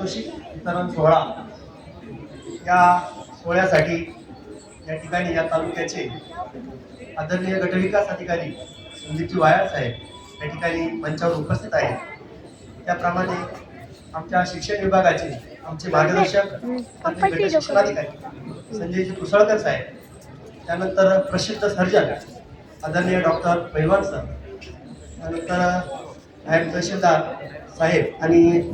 पारितोषिक वितरण सोहळा या सोहळ्यासाठी या ठिकाणी या तालुक्याचे आदरणीय गटविकास अधिकारी संदीपजी वायाळ साहेब या ठिकाणी मंचावर उपस्थित आहेत। त्याप्रमाणे आमच्या शिक्षण विभागाचे आमचे मार्गदर्शक गट शिक्षणाधिकारी संजयजी कुसळकर साहेब, त्यानंतर प्रसिद्ध सर्जन आदरणीय डॉक्टर पैलवान सर, त्यानंतर नायब तहसीलदार साहेब आणि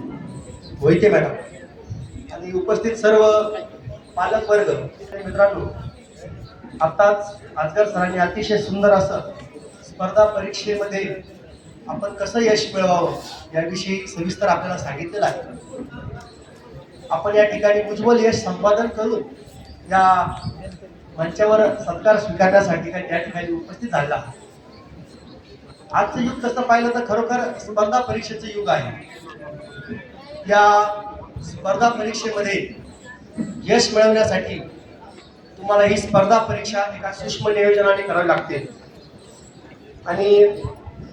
मोहिते मॅडम आणि उपस्थित सर्व पालक वर्ग। मित्रांनो, आताच आजगर सरांनी अतिशय सुंदर असं स्पर्धा परीक्षेमध्ये आपण कसं यश मिळवावं याविषयी सविस्तर आपल्याला सांगितलेलं आहे। आपण या ठिकाणी उज्ज्वल यश संपादन करून या मंचावर सत्कार स्वीकारण्यासाठी या ठिकाणी उपस्थित झालेला आहे। आजचं युग कसं पाहिलं तर खरोखर स्पर्धा परीक्षेचं युग आहे। या स्पर्धा परीक्षेमध्ये यश मिळवण्यासाठी तुम्हाला ही स्पर्धा परीक्षा एका सूक्ष्म नियोजनाने करावी लागते आणि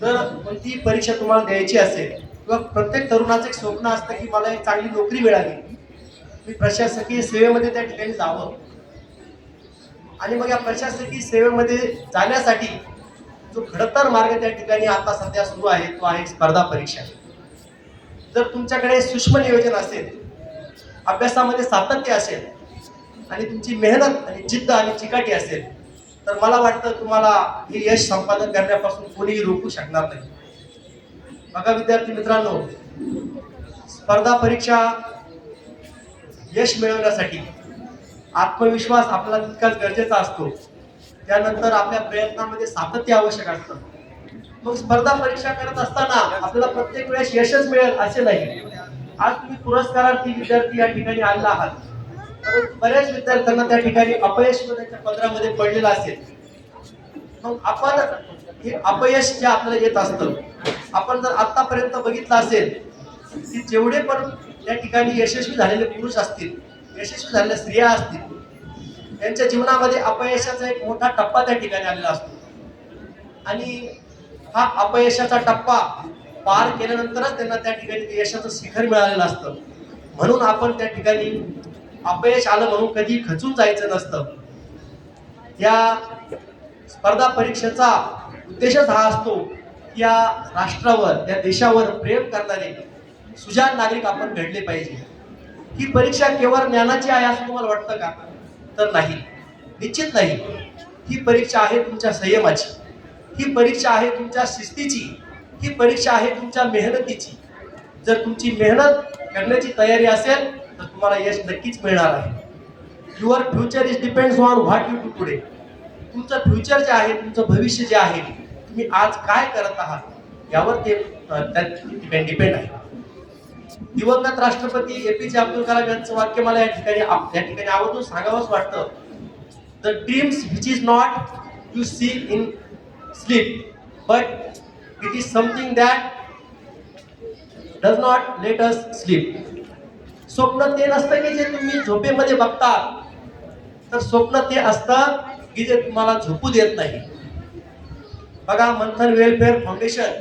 जर कोणती परीक्षा तुम्हाला द्यायची असेल किंवा प्रत्येक तरुणाचं एक स्वप्न असतं की मला एक चांगली नोकरी मिळाली, मी प्रशासकीय सेवेमध्ये त्या ठिकाणी जावं आणि मग या प्रशासकीय सेवेमध्ये जाण्यासाठी जो खडतर मार्ग त्या ठिकाणी आता सध्या सुरू आहे तो आहे स्पर्धा परीक्षा। जर तुमच्याकडे सूक्ष्म नियोजन असेल, अभ्यासामध्ये सातत्य असेल आणि तुमची मेहनत आणि जिद्द आणि चिकाटी असेल तर मला वाटतं तुम्हाला हे यश संपादन करण्यापासून कोणीही रोखू शकणार नाही। बघा विद्यार्थी मित्रांनो, स्पर्धा परीक्षा यश मिळवण्यासाठी आत्मविश्वास आपला तितकाच गरजेचा असतो, त्यानंतर आपल्या प्रयत्नामध्ये सातत्य आवश्यक असतं। मग स्पर्धा परीक्षा करत असताना आपल्याला प्रत्येक वेळेस यशच मिळेल असे नाही। आज तुम्ही पुरस्कारार्थी विद्यार्थी या ठिकाणी आलेला आहात, परंतु बऱ्याच विद्यार्थ्यांना त्या ठिकाणी अपयश त्यांच्या पदरामध्ये पडलेलं असेल। मग आपण हे अपयश जे आपल्याला येत असतं, आपण जर आतापर्यंत बघितलं असेल की जेवढे पण त्या ठिकाणी यशस्वी झालेले पुरुष असतील, यशस्वी झालेल्या स्त्रिया असतील, यांच्या जीवनामध्ये अपयशाचा एक मोठा टप्पा त्या ठिकाणी आलेला असतो आणि हा अपयशाचा टप्पा पार केल्यानंतरच त्यांना त्या ठिकाणी यशाचं शिखर मिळालेलं असतं। म्हणून आपण त्या ठिकाणी अपयश आलं म्हणून कधी खचून जायचं नसतं। या स्पर्धा परीक्षेचा उद्देशच हा असतो की या राष्ट्रावर, या देशावर प्रेम करणारे सुजाण नागरिक आपण घडले पाहिजे। ही परीक्षा केवळ ज्ञानाची आहे असं तुम्हाला वाटतं का? तर नाही, निश्चित नाही। ही परीक्षा आहे तुमच्या संयमाची, ही परीक्षा आहे तुमच्या शिस्तीची, ही परीक्षा आहे तुमच्या मेहनतीची। जर तुमची मेहनत करण्याची तयारी असेल तर तुम्हाला यश नक्कीच मिळणार आहे। Your future is depends on what you do today. तुमचं फ्युचर जे आहे, तुमचं भविष्य जे आहे, तुम्ही आज काय करत आहात यावर ते डिपेंड आहे। दिवंगत राष्ट्रपती APJ अब्दुल कलाम यांचं वाक्य मला या ठिकाणी आवर्जून सांगावंच वाटतं। The dreams which is not you see in sleep but it is something that does not let us sleep. स्वप्न ते नसतं की जे तुम्ही झोपेमध्ये बघता, तर स्वप्न ते असतं की जे तुम्हाला झोपू देत नाही। बघा, मंथन वेलफेअर फाउंडेशन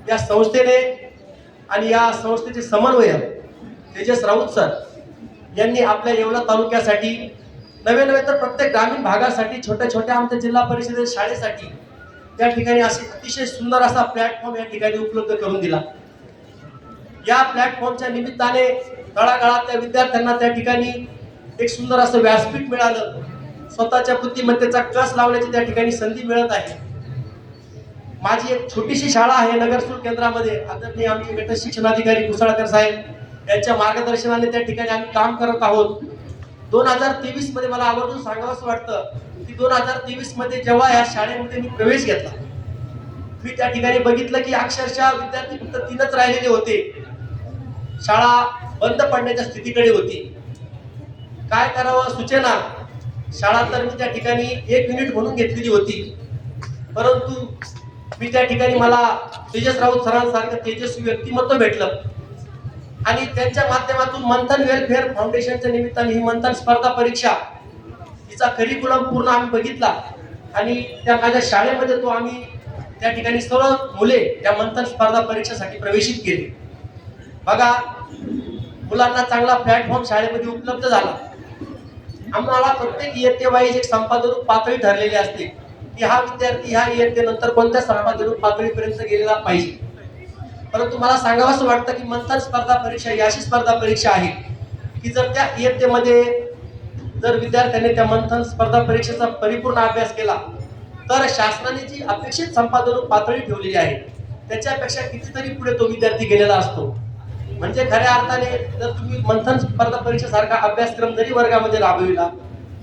या संस्थेने आणि या संस्थेचे समन्वयक तेजस राऊत सर यांनी आपल्या येवला तालुक्यासाठी नवे तर प्रत्येक ग्रामीण भागासाठी, छोट्या छोट्या आमच्या जिल्हा परिषद शाळेसाठी त्या ठिकाणी असे अतिशय सुंदर असा प्लॅटफॉर्म या ठिकाणी उपलब्ध करून दिला। या प्लॅटफॉर्मच्या निमित्ताने तळागाळातल्या विद्यार्थ्यांना त्या ठिकाणी एक सुंदर असं व्यासपीठ मिळालं, स्वतःच्या बुद्धिमत्तेचा कस लावण्याची त्या ठिकाणी संधी मिळत आहे। माझी एक छोटीशी शाळा आहे नगरसूर केंद्रामध्ये, आदरणीय आमचे गट शिक्षणाधिकारी कुसळकर साहेब यांच्या मार्गदर्शनाने त्या ठिकाणी आम्ही काम करत आहोत। 2023 मध्ये मला आवर्जून सांगावंसं वाटतं की 2023 मध्ये जेव्हा या शाळेमध्ये मी प्रवेश घेतला, मी त्या ठिकाणी बघितलं की अक्षरशः विद्यार्थी फक्त 3च राहिलेले होते। शाळा बंद पडण्याच्या स्थितीकडे होती। काय करावं सुचेना। शाळा तर मी त्या ठिकाणी 1 युनिट म्हणून घेतलेली होती, परंतु मी त्या ठिकाणी मला तेजस राऊत सरांसारखं तेजस्वी व्यक्तिमत्व भेटलं आणि त्यांच्या माध्यमातून मंथन वेलफेअर फाउंडेशनच्या निमित्ताने ही मंथन स्पर्धा परीक्षा हिचा करिक्युलम पूर्ण आम्ही बघितला आणि त्या माझ्या शाळेमध्ये तो आम्ही त्या ठिकाणी सर्व मुले त्या मंथन स्पर्धा परीक्षेसाठी प्रवेशित केले। बघा, मुलांना चांगला प्लॅटफॉर्म शाळेमध्ये उपलब्ध झाला. आम्हाला प्रत्येक इयत्तेवाईज एक संपादन पातळी ठरलेली असते की हा विद्यार्थी ह्या इयत्तेनंतर कोणत्या संपादन पातळीपर्यंत गेलेला पाहिजे. परंतु मला सांगावंसं वाटतं की मंथन स्पर्धा परीक्षा ही अशी स्पर्धा परीक्षा आहे की जर त्या इयत्तेमध्ये जर विद्यार्थ्यांनी त्या मंथन स्पर्धा परीक्षेचा परिपूर्ण अभ्यास केला तर शासनाने जी अपेक्षित संपादन पातळी ठेवलेली आहे त्याच्यापेक्षा कितीतरी पुढे तो विद्यार्थी गेलेला असतो. म्हणजे खऱ्या अर्थाने जर तुम्ही मंथन स्पर्धा परीक्षेसारखा अभ्यासक्रम जरी वर्गामध्ये राबविला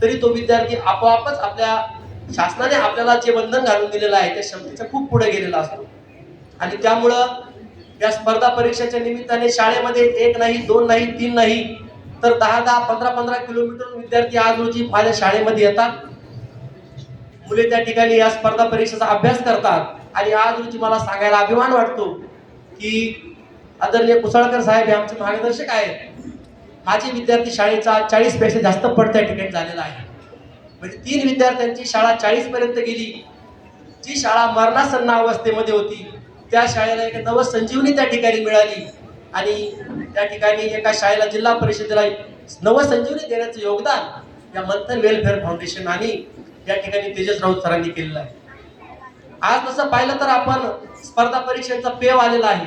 तरी तो विद्यार्थी आपोआपच आपल्या शासनाने आपल्याला जे बंधन घालून दिलेलं आहे त्या क्षमतेच्या खूप पुढे गेलेला असतो. आणि त्यामुळं या स्पर्धा परीक्षेच्या निमित्ताने शाळेमध्ये 1 नाही 2 नाही 3 नाही तर 10-10 15-15 किलोमीटर विद्यार्थी आज रोजी माझ्या शाळेमध्ये येतात. मुले त्या ठिकाणी या स्पर्धा परीक्षेचा अभ्यास करतात. आणि आज रोजी मला सांगायला अभिमान वाटतो की आदरणीय कुसळकर साहेब हे आमचे मार्गदर्शक आहेत. माझे विद्यार्थी शाळेचा 40 पेक्षा जास्त पट त्या ठिकाणी झालेला आहे. म्हणजे 3 विद्यार्थ्यांची शाळा 40 पर्यंत गेली. जी शाळा मरणासन्न अवस्थेमध्ये होती त्या शाळेला एक नवसंजीवनी त्या ठिकाणी मिळाली. आणि त्या ठिकाणी एका शाळेला जिल्हा परिषदेला नवसंजीवनी देण्याचं योगदान या मंथन वेलफेअर फाउंडेशन आणि या ठिकाणी तेजस राऊत सरांनी केलेलं आहे. आज तसं पाहिलं तर आपण स्पर्धा परीक्षांचा पेव आलेला आहे.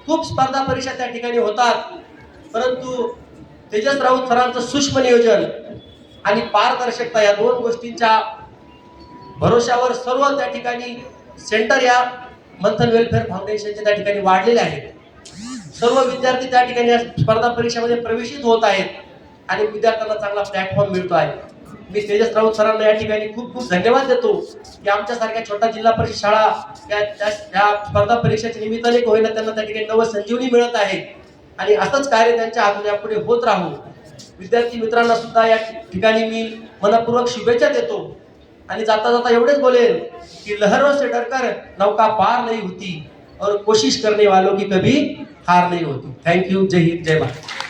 खूप स्पर्धा परीक्षा त्या ठिकाणी होतात परंतु तेजस राऊत सरांचं सूक्ष्म नियोजन आणि पारदर्शकता या 2 गोष्टींच्या भरोशावर सर्व त्या ठिकाणी सेंटर या मंथन वेलफेअर फाउंडेशनच्या त्या ठिकाणी वाढलेले आहेत. सर्व विद्यार्थी त्या ठिकाणी या स्पर्धा परीक्षेमध्ये प्रवेशित होत आहेत आणि विद्यार्थ्यांना चांगला प्लॅटफॉर्म मिळतो आहे. मी तेजस राऊत सरांना या ठिकाणी खूप खूप धन्यवाद देतो की आमच्यासारख्या छोटा जिल्हा परिषद शाळा या स्पर्धा परीक्षेच्या निमित्ताने होईना त्यांना त्या ठिकाणी नवसंजीवनी मिळत आहे. आणि असंच कार्य त्यांच्या हातून यापुढे होत राहू. विद्यार्थी मित्रांना सुद्धा या ठिकाणी मी मनपूर्वक शुभेच्छा देतो. आणि जाता जाता एवढेच बोलेल की लहरों से डरकर नौका पार नहीं होती और कोशिश करने वालों की कभी हार नहीं होती. थँक्यू. जय हिंद जय भारत.